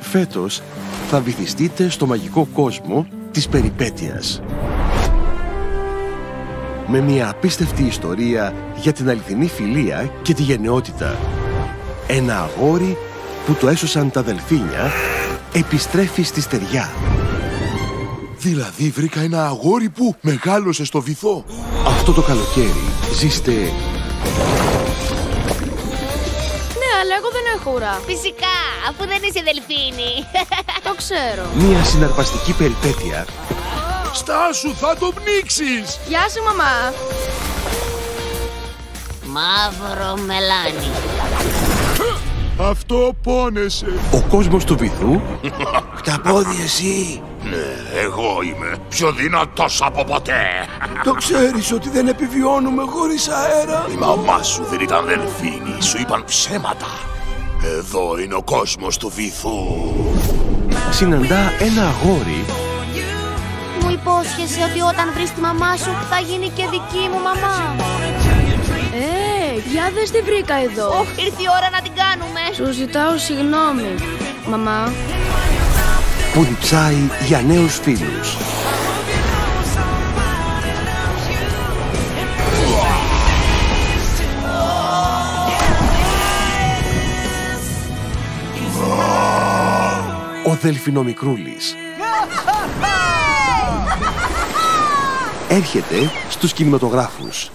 Φέτος θα βυθιστείτε στο μαγικό κόσμο της περιπέτειας. Με μια απίστευτη ιστορία για την αληθινή φιλία και τη γενναιότητα. Ένα αγόρι που το έσωσαν τα δελφίνια επιστρέφει στη στεριά. Δηλαδή βρήκα ένα αγόρι που μεγάλωσε στο βυθό. Αυτό το καλοκαίρι ζήστε... Ναι, αλλά εγώ δεν έχω ουρά. Φυσικά, αφού δεν είσαι δελφίνι. Το ξέρω. Μια συναρπαστική περιπέτεια. Στάσου, θα το πνίξεις! Γεια σου, μαμά. Μαύρο μελάνι. Αυτό πόνεσε. Ο κόσμος του βυθού Χταπόδι εσύ. Ναι, εγώ είμαι πιο δυνατός από ποτέ. Το ξέρεις ότι δεν επιβιώνουμε χωρίς αέρα. Η μαμά σου δεν ήταν δελφίνη, σου είπαν ψέματα. Εδώ είναι ο κόσμος του βυθού. συναντά ένα αγόρι Μου υπόσχεσαι ότι όταν βρεις τη μαμά σου θα γίνει και δική μου μαμά. Για δες τι βρήκα εδώ. Ωχ, ήρθε η ώρα να την κάνουμε. Σου ζητάω συγγνώμη, μαμά. που διψάει για νέους φίλους. Ο Δελφινομικρούλης έρχεται στους κινηματογράφους.